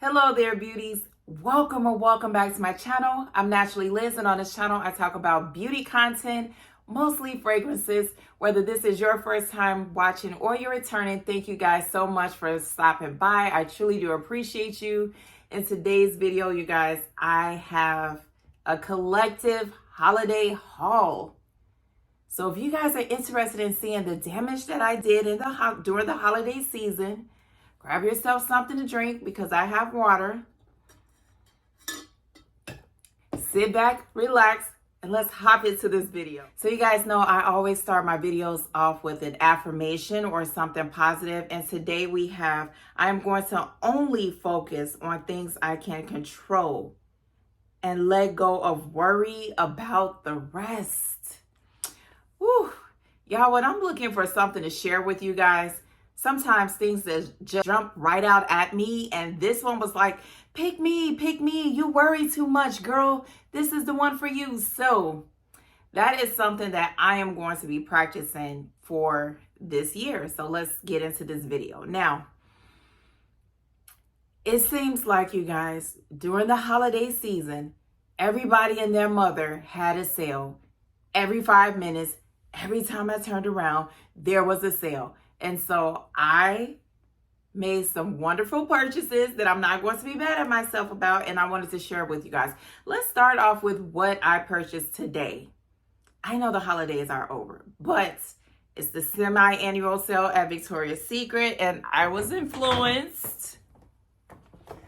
Hello there, beauties. Welcome or welcome back to my channel. I'm Naturally Liz, and on this channel, I talk about beauty content, mostly fragrances. Whether this is your first time watching or you're returning, thank you guys so much for stopping by. I truly do appreciate you. In today's video, you guys, I have a collective holiday haul. So if you guys are interested in seeing the damage that I did during the holiday season, grab yourself something to drink because I have water. Sit back, relax, and let's hop into this video. So you guys know I always start my videos off with an affirmation or something positive. And today I am going to only focus on things I can control and let go of worry about the rest. Woo. Y'all, when I'm looking for something to share with you guys, sometimes things that just jump right out at me, and this one was like, pick me, you worry too much, girl. This is the one for you. So that is something that I am going to be practicing for this year. So let's get into this video. Now, it seems like, you guys, during the holiday season, everybody and their mother had a sale. Every 5 minutes, every time I turned around, there was a sale. And so I made some wonderful purchases that I'm not going to be mad at myself about, and I wanted to share with you guys. Let's start off with what I purchased today. I know the holidays are over, but it's the semi-annual sale at Victoria's Secret, and I was influenced.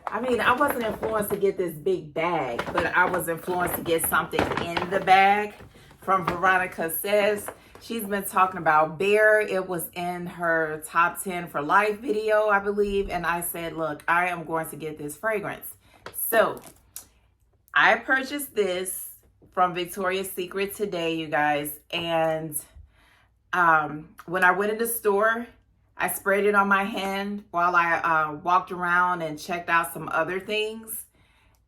I mean, I wasn't influenced to get this big bag, but I was influenced to get something in the bag from Veronica Says. She's been talking about Bear. It was in her top 10 for life video, I believe. And I said, look, I am going to get this fragrance. So I purchased this from Victoria's Secret today, you guys. And when I went in the store, I sprayed it on my hand while I walked around and checked out some other things.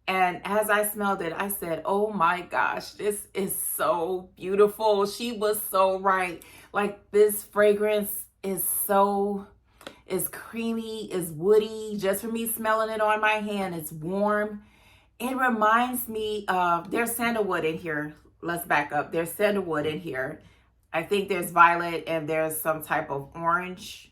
And as I smelled it, I said, oh my gosh, this is so beautiful. She was so right. Like, this fragrance is creamy, is woody. Just for me smelling it on my hand, it's warm. It reminds me of, there's sandalwood in here. Let's back up. There's sandalwood in here. I think there's violet and there's some type of orange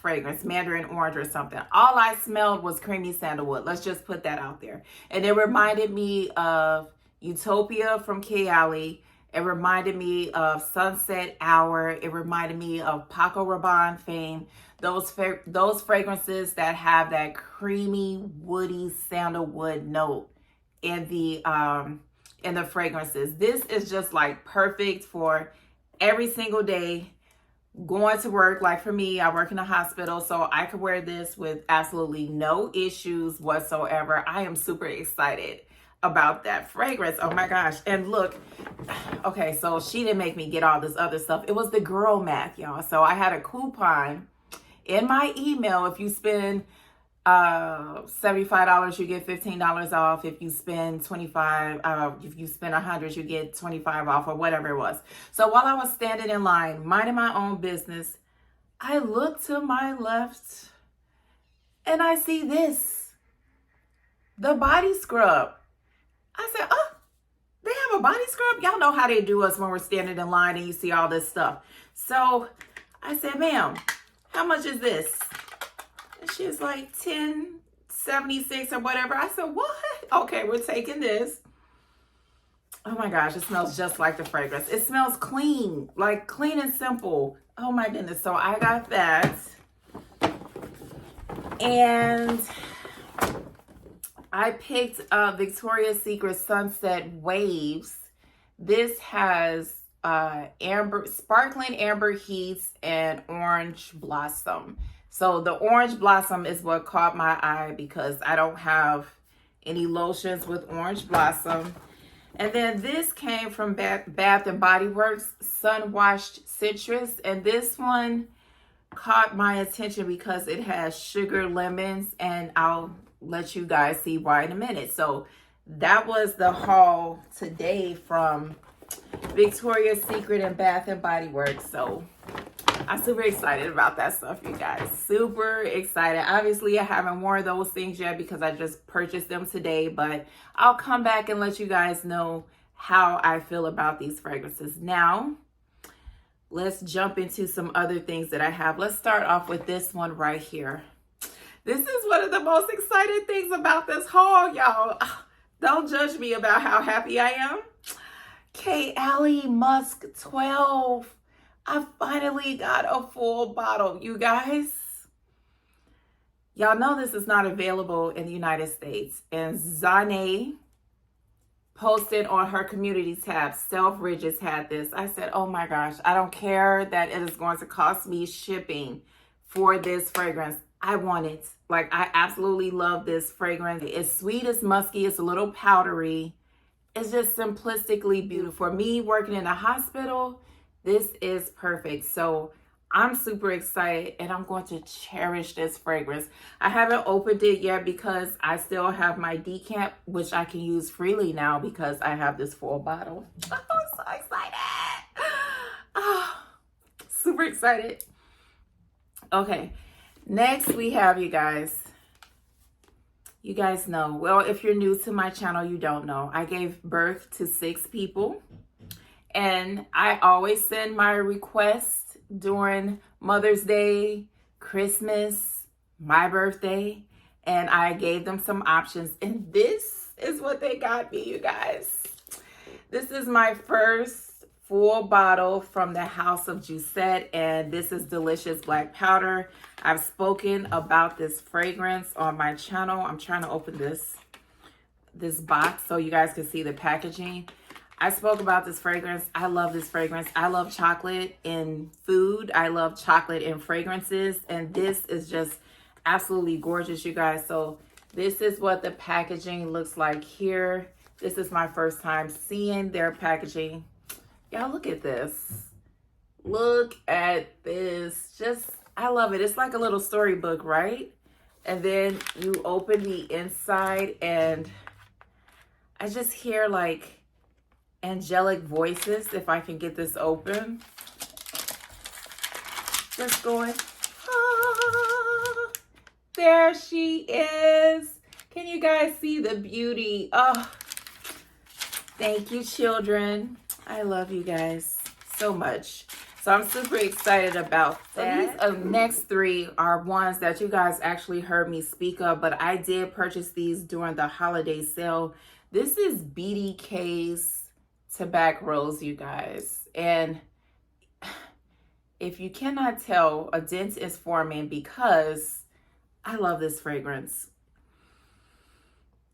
fragrance, mandarin orange or something. All I smelled was creamy sandalwood. Let's just put that out there. And it reminded me of Utopia from Kayali. It reminded me of Sunset Hour. It reminded me of Paco Rabanne fame. Those fragrances that have that creamy, woody sandalwood note in the fragrances. This is just like perfect for every single day. Going to work, like for me, I work in a hospital, so I could wear this with absolutely no issues whatsoever. I am super excited about that fragrance. Oh my gosh. And look, okay, so she didn't make me get all this other stuff. It was the girl math, y'all. So I had a coupon in my email. If you spend $75, you get $15 off. If you spend if you spend $100, you get $25 off, or whatever it was. So while I was standing in line, minding my own business, I look to my left and I see this, the body scrub. I said, oh, they have a body scrub? Y'all know how they do us when we're standing in line and you see all this stuff. So I said, ma'am, how much is this? And she was like, $10.76 or whatever. I said, what? Okay, we're taking this. Oh my gosh, it smells just like the fragrance. It smells clean, like clean and simple. Oh my goodness. So I got that. And I picked up Victoria's Secret Sunset Waves. This has sparkling amber heats and orange blossom. So the orange blossom is what caught my eye because I don't have any lotions with orange blossom. And then this came from Bath and Body Works, Sun Washed Citrus. And this one caught my attention because it has sugar lemons, and I'll let you guys see why in a minute. So that was the haul today from Victoria's Secret and Bath and Body Works. So I'm super excited about that stuff, you guys. Super excited. Obviously, I haven't worn those things yet because I just purchased them today, but I'll come back and let you guys know how I feel about these fragrances. Now, let's jump into some other things that I have. Let's start off with this one right here. This is one of the most exciting things about this haul, y'all. Don't judge me about how happy I am. Kayali Musk 12. I finally got a full bottle, you guys. Y'all know this is not available in the United States. And Zane posted on her community tab, Selfridges had this. I said, oh my gosh, I don't care that it is going to cost me shipping for this fragrance. I want it. Like, I absolutely love this fragrance. It's sweet, it's musky, it's a little powdery. It's just simplistically beautiful. For me, working in a hospital, this is perfect. So I'm super excited and I'm going to cherish this fragrance. I haven't opened it yet because I still have my decant, which I can use freely now because I have this full bottle. I'm so excited. Oh, super excited. Okay, next we have, you guys know, well, if you're new to my channel, you don't know, I gave birth to 6 people. And I always send my requests during Mother's Day, Christmas, my birthday, and I gave them some options. And this is what they got me, you guys. This is my first full bottle from the House of Jusette, and this is Delicious Black Powder. I've spoken about this fragrance on my channel. I'm trying to open this box so you guys can see the packaging. I spoke about this fragrance. I love this fragrance. I love chocolate in food. I love chocolate in fragrances. And this is just absolutely gorgeous, you guys. So this is what the packaging looks like here. This is my first time seeing their packaging. Y'all, look at this. Look at this. Just, I love it. It's like a little storybook, right? And then you open the inside and I just hear like angelic voices, if I can get this open. Just going, ah, there she is. Can you guys see the beauty? Oh, thank you, children. I love you guys so much. So I'm super excited about that. So these next 3 are ones that you guys actually heard me speak of, but I did purchase these during the holiday sale. This is BDK's Tobacco Rose, you guys. And if you cannot tell, a dent is forming because I love this fragrance.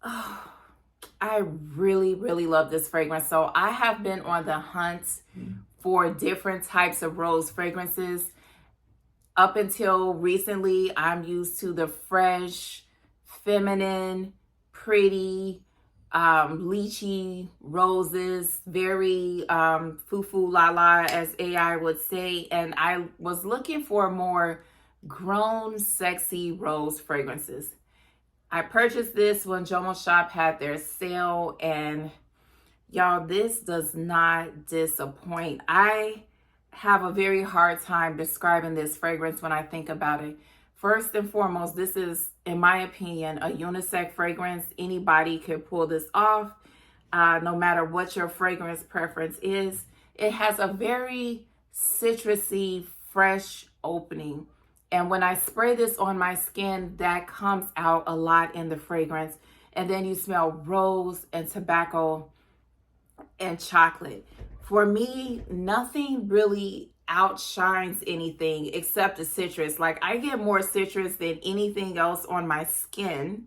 Oh, I really, really love this fragrance. So I have been on the hunt for different types of rose fragrances. Up until recently, I'm used to the fresh, feminine, pretty, lychee roses, very foo-foo la-la, as AI would say. And I was looking for more grown, sexy rose fragrances. I purchased this when Jomo Shop had their sale, and y'all, this does not disappoint. I have a very hard time describing this fragrance when I think about it. First and foremost, this is, in my opinion, a unisex fragrance. Anybody could pull this off, no matter what your fragrance preference is. It has a very citrusy, fresh opening. And when I spray this on my skin, that comes out a lot in the fragrance. And then you smell rose and tobacco and chocolate. For me, nothing really outshines anything except the citrus. Like, I get more citrus than anything else on my skin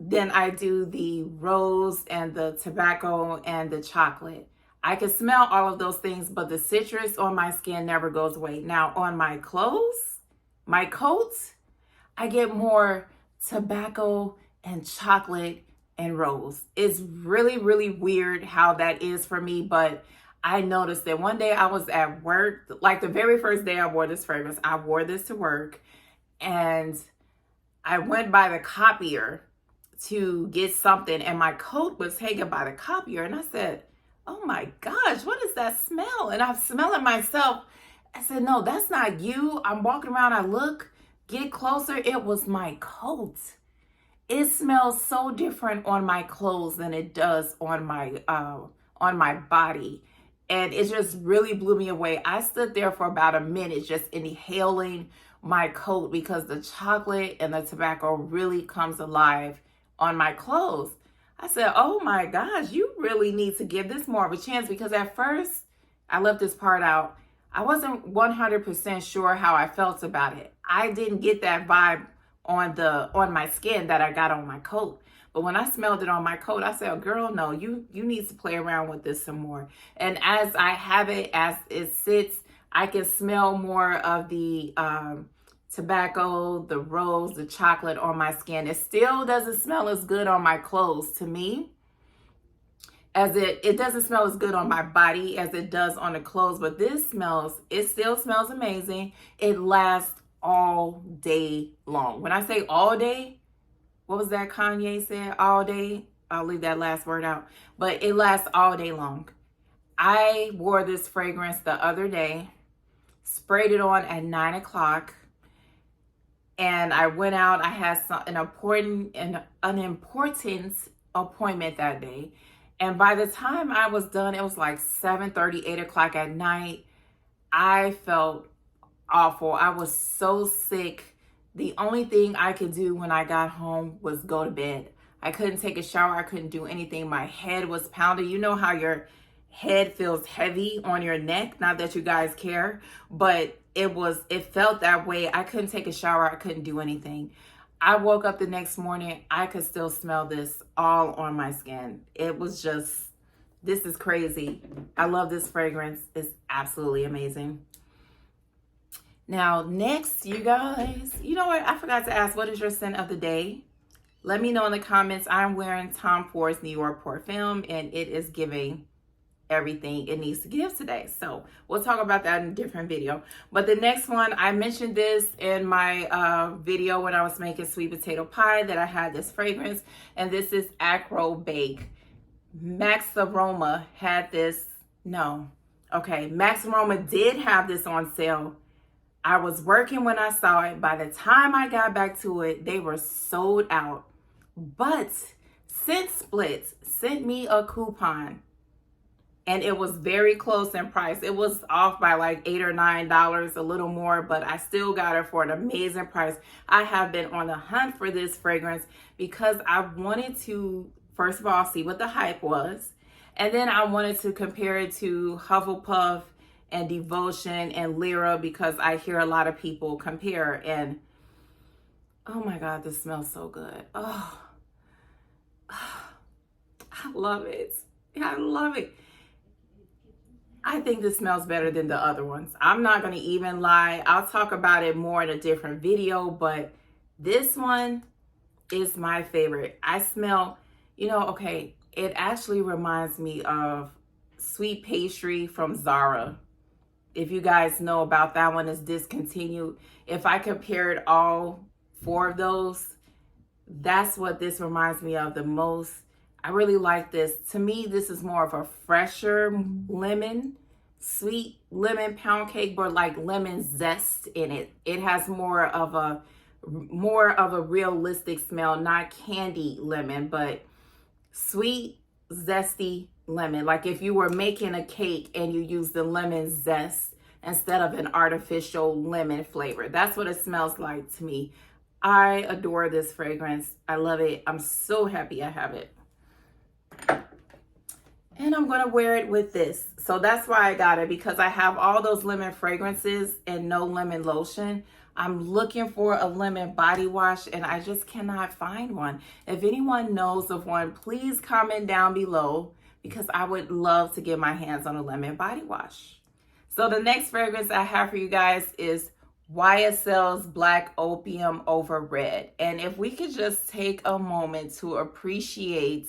than I do the rose and the tobacco and the chocolate. I can smell all of those things, but the citrus on my skin never goes away. Now, on my clothes, my coats, I get more tobacco and chocolate and rose. It's really, really weird how that is for me, but I noticed that one day I was at work, like the very first day I wore this fragrance, I wore this to work, and I went by the copier to get something, and my coat was hanging by the copier, and I said, oh my gosh, what is that smell? And I'm smelling myself, I said, no, that's not you. I'm walking around, I look, get closer. It was my coat. It smells so different on my clothes than it does on my body. And it just really blew me away. I stood there for about a minute just inhaling my coat because the chocolate and the tobacco really comes alive on my clothes. I said, oh my gosh, you really need to give this more of a chance, because at first, I left this part out, I wasn't 100% sure how I felt about it. I didn't get that vibe on my skin that I got on my coat. But when I smelled it on my coat, I said, girl, no, you need to play around with this some more. And as I have it, as it sits, I can smell more of the tobacco, the rose, the chocolate on my skin. It still doesn't smell as good on my clothes to me, as it doesn't smell as good on my body as it does on the clothes. But this it still smells amazing. It lasts all day long. When I say all day, what was that Kanye said? All day. I'll leave that last word out. But it lasts all day long. I wore this fragrance the other day, sprayed it on at 9 o'clock, and I went out. I had an important appointment that day. And by the time I was done, it was like 7:30, 8 o'clock at night. I felt awful. I was so sick. The only thing I could do when I got home was go to bed. I couldn't take a shower. I couldn't do anything. My head was pounding. You know how your head feels heavy on your neck? Not that you guys care, but it felt that way. I couldn't take a shower. I couldn't do anything. I woke up the next morning. I could still smell this all on my skin. It was just, this is crazy. I love this fragrance. It's absolutely amazing. Now, next, you guys, you know what? I forgot to ask, what is your scent of the day? Let me know in the comments. I'm wearing Tom Ford's New York Parfum, and it is giving everything it needs to give today. So we'll talk about that in a different video. But the next one, I mentioned this in my video when I was making sweet potato pie, that I had this fragrance, and this is Acro Bake. Max Aroma had this. No. Okay. Max Aroma did have this on sale. I was working when I saw it. By the time I got back to it, they were sold out. But Scent Splits sent me a coupon, and it was very close in price. It was off by like $8 or $9, a little more, but I still got it for an amazing price. I have been on the hunt for this fragrance because I wanted to, first of all, see what the hype was. And then I wanted to compare it to Hufflepuff and Devotion and Lyra, because I hear a lot of people compare, and oh my God, this smells so good. Oh, I love it. I love it. I think this smells better than the other ones. I'm not going to even lie. I'll talk about it more in a different video, but this one is my favorite. I smell, okay, it actually reminds me of Sweet Pastry from Zara. If you guys know about that one, is discontinued. If I compared all 4 of those, that's what this reminds me of the most. I really like this. To me, this is more of a fresher lemon, sweet lemon pound cake, but like lemon zest in it. It has more of a realistic smell, not candy lemon, but sweet, zesty lemon. Like if you were making a cake and you use the lemon zest instead of an artificial lemon flavor. That's what it smells like to me. I adore this fragrance. I love it. I'm so happy I have it. And I'm going to wear it with this. So that's why I got it, because I have all those lemon fragrances and no lemon lotion. I'm looking for a lemon body wash, and I just cannot find one. If anyone knows of one, please comment down below, because I would love to get my hands on a lemon body wash. So the next fragrance I have for you guys is YSL's Black Opium Over Red. And if we could just take a moment to appreciate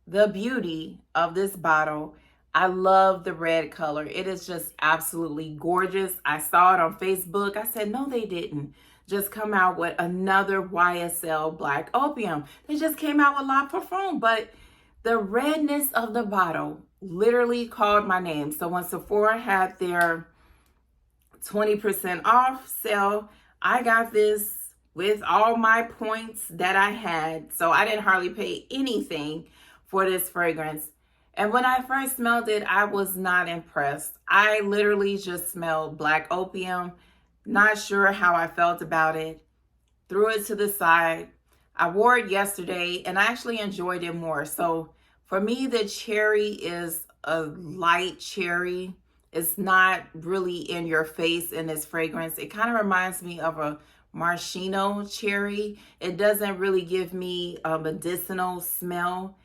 the beauty of this bottle. I love the red color. It is just absolutely gorgeous. I saw it on Facebook. I said, no, they didn't just come out with another YSL Black Opium. They just came out with La Parfum, but the redness of the bottle literally called my name. So when Sephora had their 20% off sale. I got this with all my points that I had, so I didn't hardly pay anything for this fragrance. And when I first smelled it, I was not impressed. I literally just smelled black opium, not sure how I felt about it, threw it to the side. I wore it yesterday and I actually enjoyed it more. So for me, the cherry is a light cherry. It's not really in your face in this fragrance. It kind of reminds me of a maraschino cherry. It doesn't really give me a medicinal smell.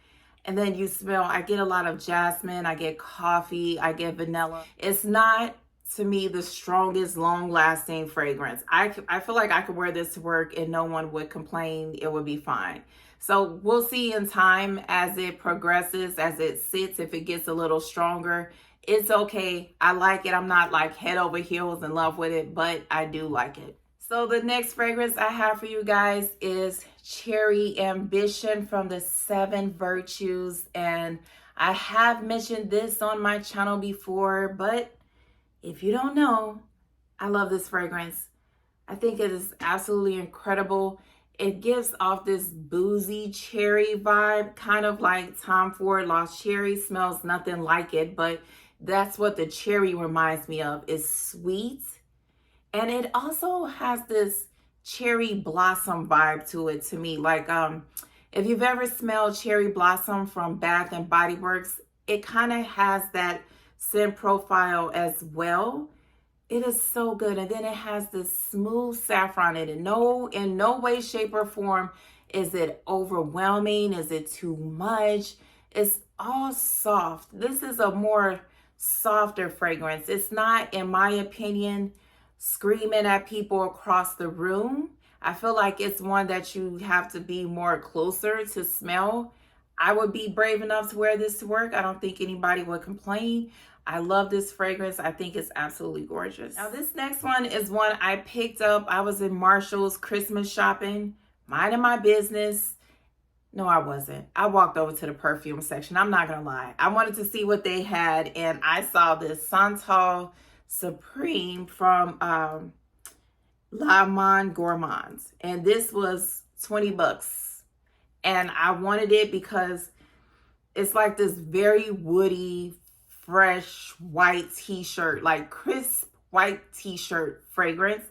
And then you smell, I get a lot of jasmine, I get coffee, I get vanilla. It's not, to me, the strongest long-lasting fragrance. I feel like I could wear this to work and no one would complain. It would be fine. So we'll see in time as it progresses, as it sits, if it gets a little stronger. It's okay. I like it. I'm not like head over heels in love with it, but I do like it. So the next fragrance I have for you guys is Cherry Ambition from the Seven Virtues. And I have mentioned this on my channel before, but if you don't know, I love this fragrance. I think it is absolutely incredible. It gives off this boozy cherry vibe, kind of like Tom Ford Lost Cherry. Smells nothing like it, but that's what the cherry reminds me of. It's sweet. And it also has this cherry blossom vibe to it, to me. Like, if you've ever smelled cherry blossom from Bath and Body Works, it kind of has that scent profile as well. It is so good. And then it has this smooth saffron in it. In no way, shape, or form is it overwhelming. Is it too much? It's all soft. This is a more softer fragrance. It's not, in my opinion, screaming at people across the room. I feel like it's one that you have to be more closer to smell. I would be brave enough to wear this to work. I don't think anybody would complain. I love this fragrance. I think it's absolutely gorgeous. Now this next one is one I picked up. I was in Marshall's Christmas shopping, minding my business. No, I wasn't. I walked over to the perfume section. I'm not gonna lie. I wanted to see what they had, and I saw this Santal Supreme from La Monde Gourmands, and this was 20 bucks. And I wanted it because it's like this very woody, fresh white t-shirt, like crisp white t-shirt fragrance.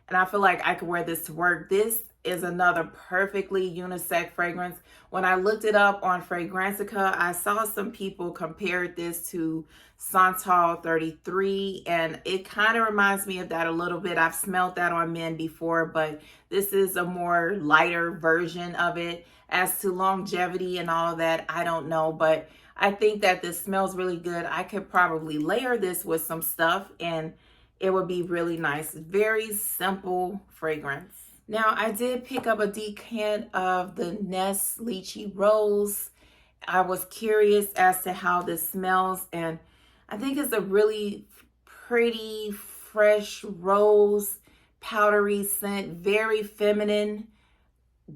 And I feel like I could wear this to work. This is another perfectly unisex fragrance. When I looked it up on Fragrantica, I saw some people compared this to Santal 33, and it kind of reminds me of that a little bit. I've smelled that on men before, but this is a more lighter version of it. As to longevity and all that, I don't know, but I think that this smells really good. I could probably layer this with some stuff and it would be really nice. Very simple fragrance. Now, I did pick up a decant of the Nest Lychee Rose. I was curious as to how this smells, and I think it's a really pretty, fresh rose, powdery scent, very feminine,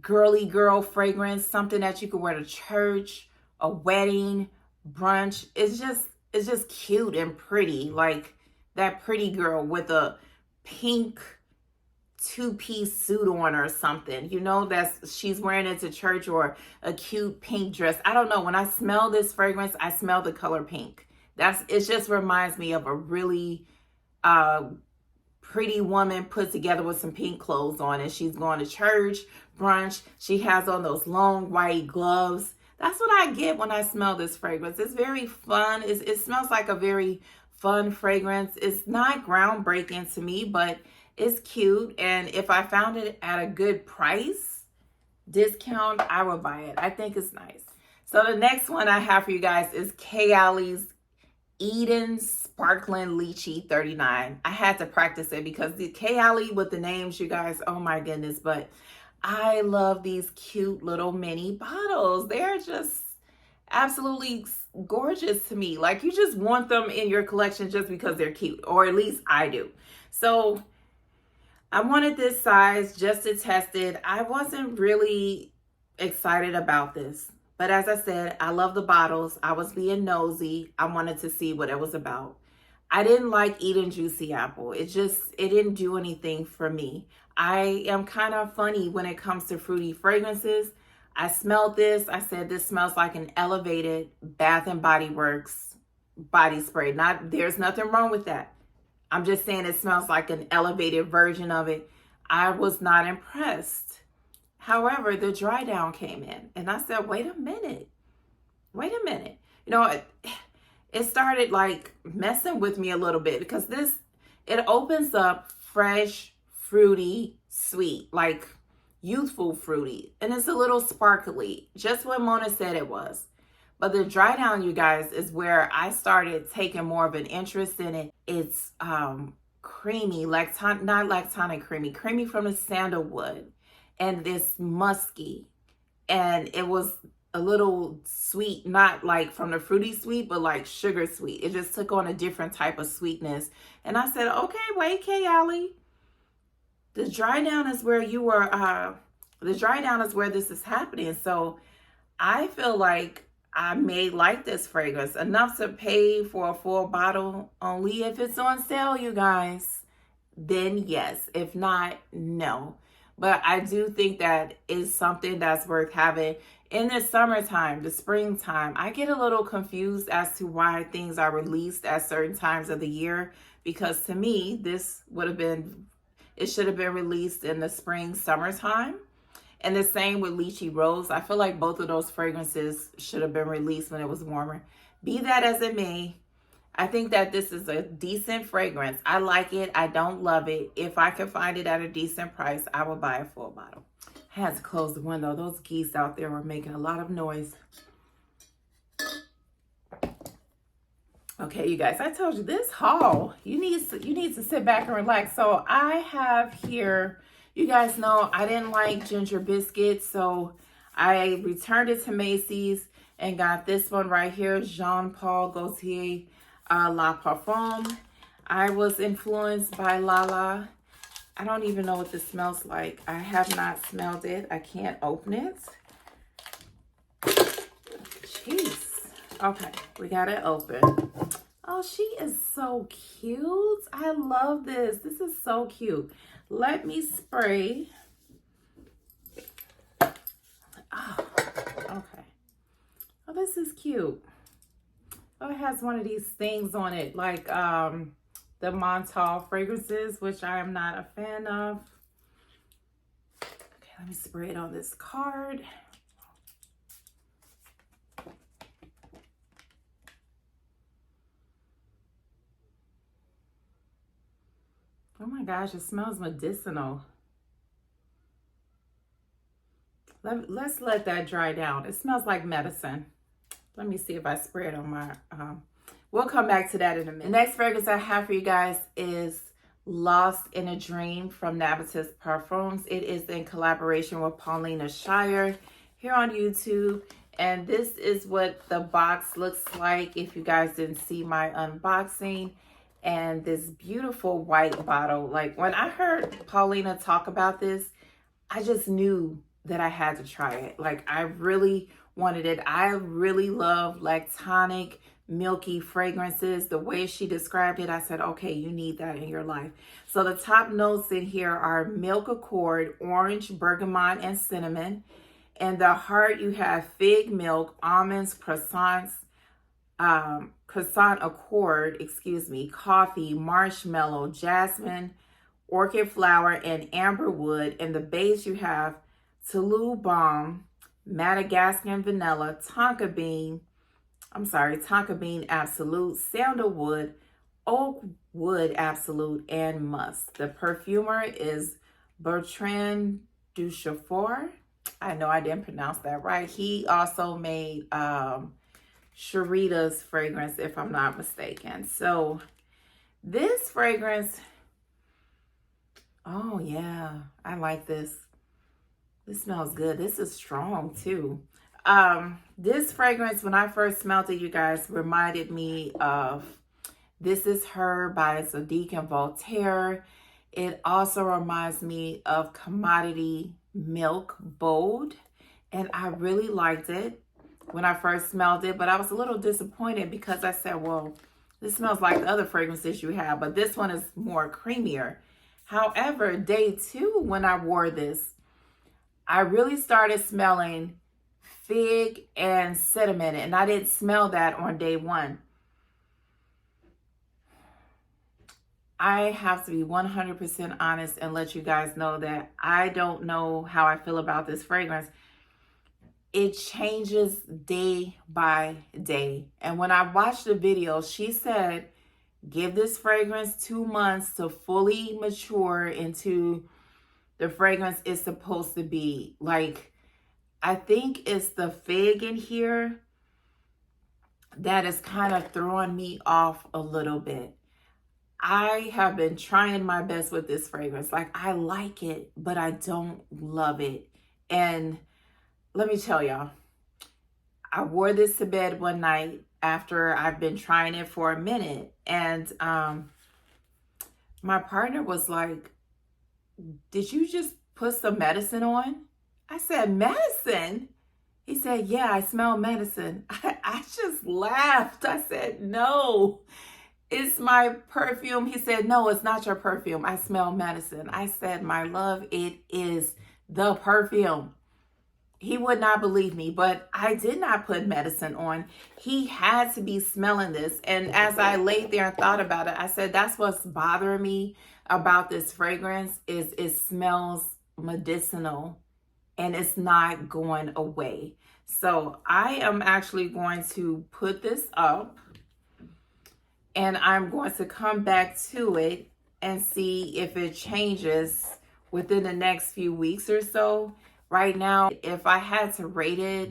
girly girl fragrance, something that you could wear to church, a wedding, brunch. It's just cute and pretty, like that pretty girl with a pink two-piece suit on or something, you know, she's wearing it to church, or a cute pink dress. I don't know. When I smell this fragrance, I smell the color pink. It just reminds me of a really pretty woman put together with some pink clothes on, and she's going to church, brunch. She has on those long white gloves. That's what I get when I smell this fragrance. It's very fun. It smells like a very fun fragrance. It's not groundbreaking to me, but it's cute. And if I found it at a good price, discount, I would buy it. I think it's nice. So the next one I have for you guys is Kayali's Eden Sparkling Lychee 39. I had to practice it because the Kayali with the names, you guys, oh my goodness. But I love these cute little mini bottles. They're just absolutely gorgeous to me. Like, you just want them in your collection just because they're cute, or at least I do. So I wanted this size just to test it. I wasn't really excited about this, but as I said, I love the bottles. I was being nosy. I wanted to see what it was about. I didn't like eating juicy apple. It didn't do anything for me. I am kind of funny when it comes to fruity fragrances. I smelled this. I said, this smells like an elevated Bath and Body Works body spray. There's nothing wrong with that. I'm just saying it smells like an elevated version of it. I was not impressed. However, the dry down came in and I said, wait a minute. Wait a minute. You know, it started like messing with me a little bit because it opens up fresh, fruity, sweet, like youthful fruity. And it's a little sparkly, just what Mona said it was. But the dry down, you guys, is where I started taking more of an interest in it. It's creamy, not lactonic creamy from the sandalwood. And this musky. And it was a little sweet, not like from the fruity sweet, but like sugar sweet. It just took on a different type of sweetness. And I said, okay, wait, Kayali. The dry down is where this is happening. So I feel like I may like this fragrance enough to pay for a full bottle only if it's on sale, you guys. Then yes. If not, no. But I do think that is something that's worth having in the summertime, the springtime. I get a little confused as to why things are released at certain times of the year, because to me, it should have been released in the spring, summertime. And the same with Lychee Rose. I feel like both of those fragrances should have been released when it was warmer. Be that as it may, I think that this is a decent fragrance. I like it. I don't love it. If I could find it at a decent price, I would buy a full bottle. I had to close the window. Those geese out there were making a lot of noise. Okay, you guys, I told you this haul, you need to sit back and relax. So I have here, you guys know I didn't like ginger biscuits, so I returned it to Macy's and got this one right here, Jean Paul Gaultier La Parfum. I was influenced by Lala. I don't even know what this smells like. I have not smelled it. I can't open it. Jeez. Okay, we got it open. Oh, she is so cute. I love this. This is so cute. Let me spray. Oh, okay. Oh, this is cute. Oh, it has one of these things on it, like the Montal fragrances, which I am not a fan of. Okay, let me spray it on this card. Oh my gosh, it smells medicinal. Let's let that dry down. It smells like medicine. Let me see if I spray it on my, we'll come back to that in a minute. The next fragrance I have for you guys is Lost in a Dream from Navitus Parfums. It is in collaboration with Paulina Shire here on YouTube. And this is what the box looks like if you guys didn't see my unboxing. And this beautiful white bottle. Like when I heard Paulina talk about this, I just knew that I had to try it. Like I really wanted it. I really love lactonic, milky fragrances. The way she described it, I said, okay, you need that in your life. So the top notes in here are milk accord, orange, bergamot, and cinnamon. And the heart, you have fig milk, almonds, croissant accord, coffee, marshmallow, jasmine, orchid flower, and amberwood. And the base, you have Toulouse balm, Madagascan vanilla, tonka bean absolute, sandalwood, oak wood absolute, and musk. The perfumer is Bertrand Duchaufour. I know I didn't pronounce that right. He also made Sharita's fragrance, if I'm not mistaken. So this fragrance, oh yeah, I like this. This smells good. This is strong too. This fragrance, when I first smelled it, you guys, reminded me of This Is Her by Zadig and Voltaire. It also reminds me of Commodity Milk Bold, and I really liked it when I first smelled it, but I was a little disappointed because I said, well, This smells like the other fragrances you have, but this one is more creamier. However, day 2, when I wore this, I really started smelling fig and cinnamon, and I didn't smell that on day 1. I have to be 100% honest and let you guys know that I don't know how I feel about this fragrance. It changes day by day. And when I watched the video, she said, give this fragrance 2 months to fully mature into the fragrance it's supposed to be. Like, I think it's the fig in here that is kind of throwing me off a little bit. I have been trying my best with this fragrance. Like, I like it, but I don't love it. And let me tell y'all, I wore this to bed one night after I've been trying it for a minute. And my partner was like, did you just put some medicine on? I said, medicine? He said, yeah, I smell medicine. I just laughed. I said, no, it's my perfume. He said, no, it's not your perfume. I smell medicine. I said, my love, it is the perfume. He would not believe me, but I did not put medicine on. He had to be smelling this. And as I laid there and thought about it, I said, that's what's bothering me about this fragrance is it smells medicinal and it's not going away. So I am actually going to put this up and I'm going to come back to it and see if it changes within the next few weeks or so. Right now, if I had to rate it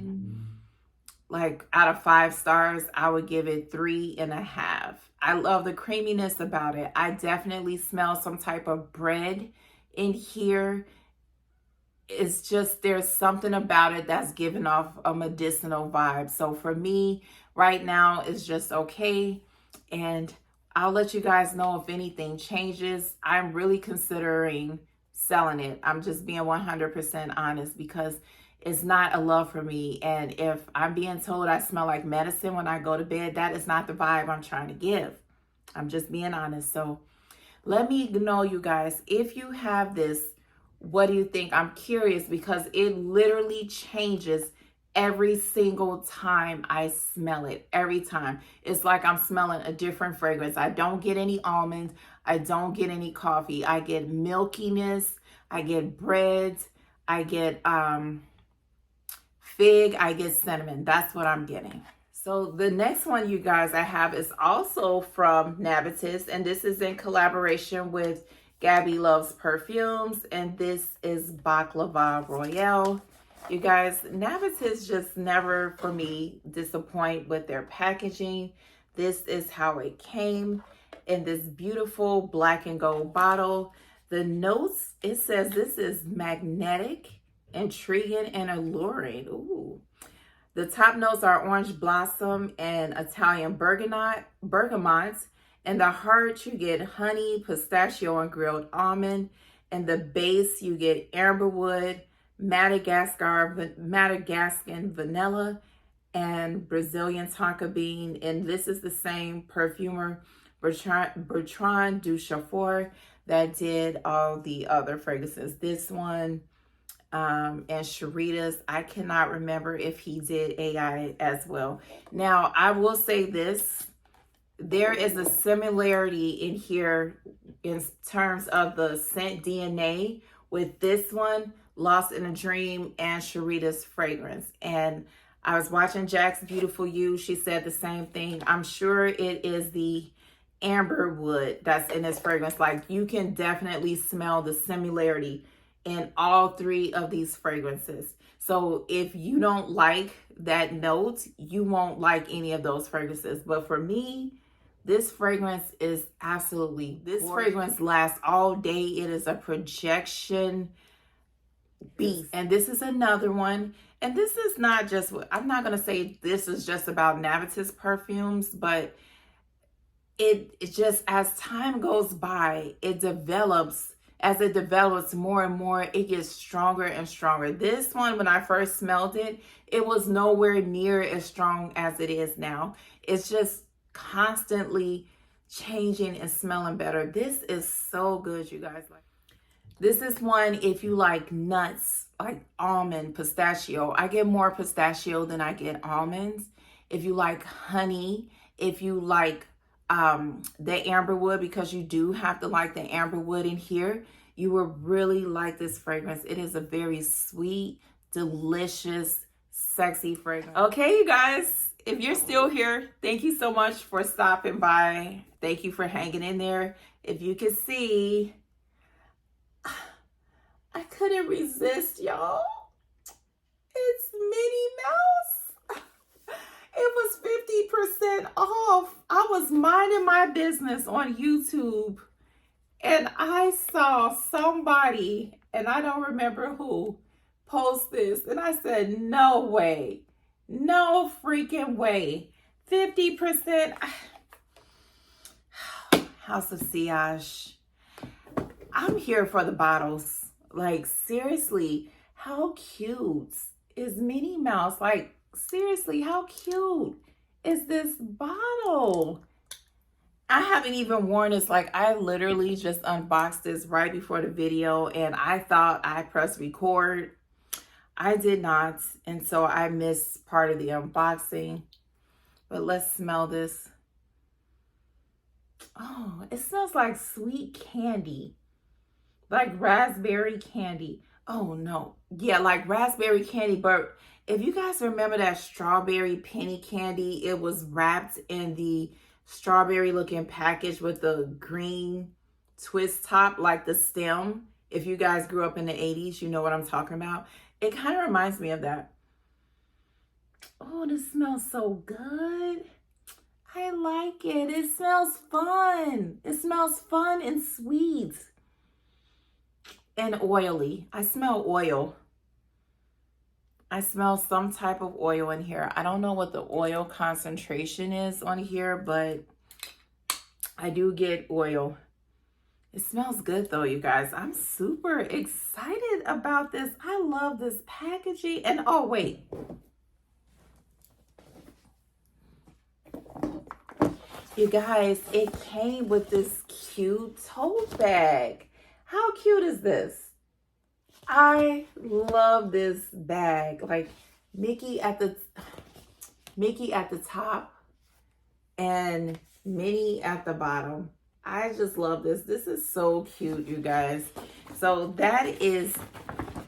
like out of 5 stars, I would give it 3.5. I love the creaminess about it. I definitely smell some type of bread in here. It's just, there's something about it that's giving off a medicinal vibe. So for me, right now, it's just okay. And I'll let you guys know if anything changes. I'm really considering selling it. I'm just being 100% honest because it's not a love for me. And if I'm being told I smell like medicine when I go to bed, that is not the vibe I'm trying to give. I'm just being honest. So let me know, you guys, if you have this, what do you think? I'm curious because it literally changes every single time I smell it. Every time. It's like I'm smelling a different fragrance. I don't get any almonds. I don't get any coffee. I get milkiness. I get bread. I get fig. I get cinnamon. That's what I'm getting. So the next one, you guys, I have is also from Navitus, and this is in collaboration with Gabby Loves Perfumes, and this is Baklava Royale. You guys, Navitus just never, for me, disappoint with their packaging. This is how it came in this beautiful black and gold bottle. The notes, it says this is magnetic, intriguing, and alluring. Ooh. The top notes are orange blossom and Italian bergamot. And the heart, you get honey, pistachio, and grilled almond. And the base, you get amberwood, Madagascan vanilla, and Brazilian tonka bean. And this is the same perfumer, Bertrand Duchaufour, that did all the other fragrances. This one and Sharita's, I cannot remember if he did AI as well. Now, I will say this. There is a similarity in here in terms of the scent DNA with this one, Lost in a Dream, and Sharita's fragrance. And I was watching Jack's Beautiful You. She said the same thing. I'm sure it is the amber wood that's in this fragrance. Like, you can definitely smell the similarity in all 3 of these fragrances. So if you don't like that note, you won't like any of those fragrances. But for me, this fragrance is absolutely, this fragrance lasts all day. It is a projection beast. And this is another one. And this is not just, I'm not going to say this is just about Navitus perfumes, but it just, as time goes by, it develops. As it develops more and more, it gets stronger and stronger. This one, when I first smelled it, it was nowhere near as strong as it is now. It's just, constantly changing and smelling better. This is so good, you guys. Like, this is one if you like nuts, like almond, pistachio. I get more pistachio than I get almonds. If you like honey, if you like the amberwood, because you do have to like the amberwood in here, you will really like this fragrance. It is a very sweet, delicious, sexy fragrance. Okay, you guys, if you're still here, thank you so much for stopping by. Thank you for hanging in there. If you can see, I couldn't resist, y'all. It's Minnie Mouse. It was 50% off. I was minding my business on YouTube and I saw somebody, and I don't remember who, post this. And I said, no way. No freaking way. 50%. House of Sillage. I'm here for the bottles. Like, seriously, how cute is Minnie Mouse? Like, seriously, how cute is this bottle? I haven't even worn this. Like, I literally just unboxed this right before the video, and I thought I pressed record. I did not, and so I missed part of the unboxing. But let's smell this. Oh, it smells like sweet candy. Like raspberry candy. Oh no. Yeah, like raspberry candy. But if you guys remember that strawberry penny candy, it was wrapped in the strawberry looking package with the green twist top, like the stem. If you guys grew up in the 80s, you know what I'm talking about. It kind of reminds me of that. Oh, this smells so good. I like it. It smells fun. It smells fun and sweet. And oily. I smell oil. I smell some type of oil in here. I don't know what the oil concentration is on here, but I do get oil. It smells good though, you guys. I'm super excited about this. I love this packaging. And oh, wait. You guys, it came with this cute tote bag. How cute is this? I love this bag. Like Mickey at the top and Minnie at the bottom. I just love this. This is so cute, you guys. So that is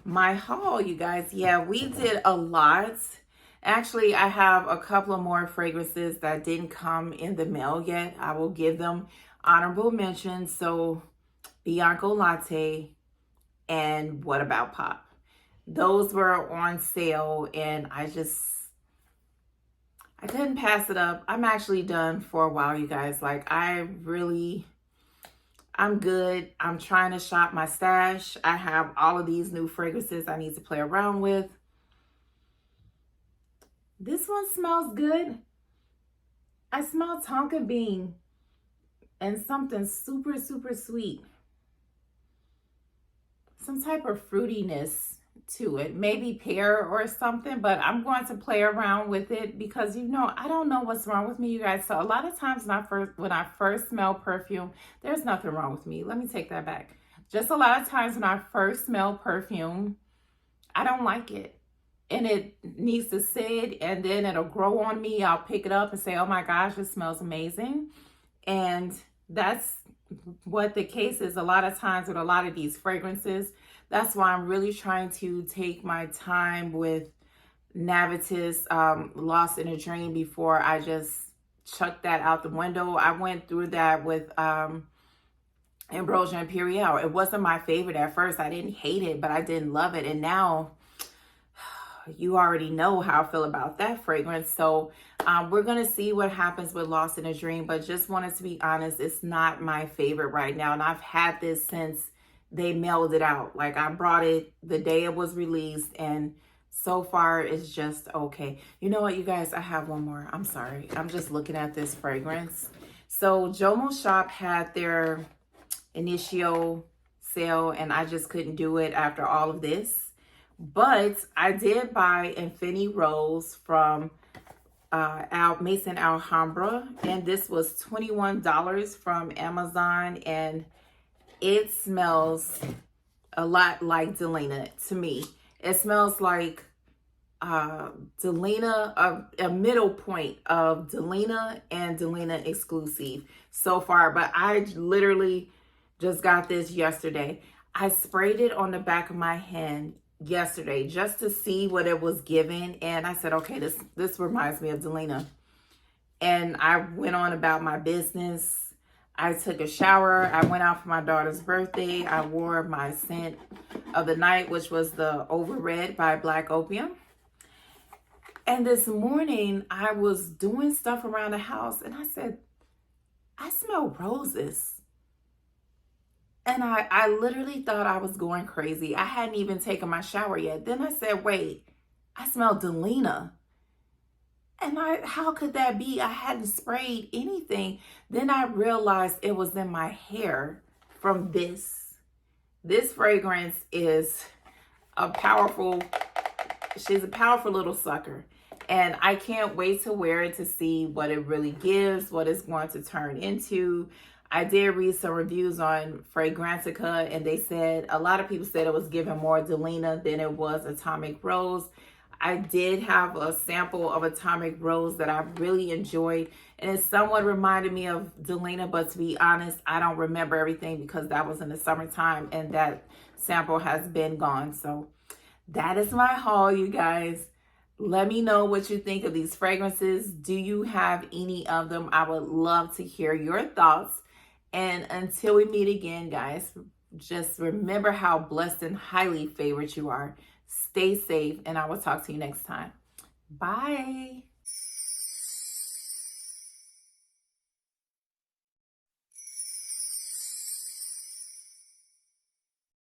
my haul, you guys. Yeah, we did a lot. Actually, I have a couple of more fragrances that didn't come in the mail yet. I will give them honorable mentions. So Bianco Latte and What About Pop. Those were on sale and I couldn't pass it up. I'm actually done for a while, you guys. Like I'm good. I'm trying to shop my stash. I have all of these new fragrances I need to play around with. This one smells good. I smell tonka bean and something super, super sweet. Some type of fruitiness to it, maybe pear or something, but I'm going to play around with it because, you know, I don't know what's wrong with me, you guys. So a lot of times when I first smell perfume, there's nothing wrong with me. Let me take that back. Just a lot of times when I first smell perfume, I don't like it. And it needs to sit and then it'll grow on me. I'll pick it up and say, oh my gosh, it smells amazing. And that's what the case is a lot of times with a lot of these fragrances. That's why I'm really trying to take my time with Navitus, Lost in a Dream, before I just chuck that out the window. I went through that with Ambrosia Imperial. It wasn't my favorite at first. I didn't hate it, but I didn't love it. And now you already know how I feel about that fragrance. So we're going to see what happens with Lost in a Dream, but just wanted to be honest, it's not my favorite right now. And I've had this since they mailed it out. Like I brought it the day it was released and so far it's just okay. You know what, you guys, I have one more. I'm sorry. I'm just looking at this fragrance. So Jomo Shop had their initio sale and I just couldn't do it after all of this. But I did buy Infinity Rose from Mason Alhambra, and this was $21 from Amazon, and it smells a lot like Delina to me. It smells like Delina, a middle point of Delina and Delina exclusive so far, but I literally just got this yesterday. I sprayed it on the back of my hand yesterday just to see what it was giving, and I said, okay, this reminds me of Delina. And I went on about my business. I took a shower. I went out for my daughter's birthday. I wore my scent of the night, which was the Over Red by Black Opium. And this morning I was doing stuff around the house, and I said, I smell roses. And I literally thought I was going crazy. I hadn't even taken my shower yet. Then I said, wait, I smell Delina. And how could that be? I hadn't sprayed anything. Then I realized it was in my hair from this. This fragrance is she's a powerful little sucker. And I can't wait to wear it to see what it really gives, what it's going to turn into. I did read some reviews on Fragrantica, and they said, a lot of people said it was giving more Delina than it was Atomic Rose. I did have a sample of Atomic Rose that I really enjoyed, and it somewhat reminded me of Delina, but to be honest, I don't remember everything because that was in the summertime and that sample has been gone. So that is my haul, you guys. Let me know what you think of these fragrances. Do you have any of them? I would love to hear your thoughts. And until we meet again, guys, just remember how blessed and highly favored you are. Stay safe, and I will talk to you next time. Bye.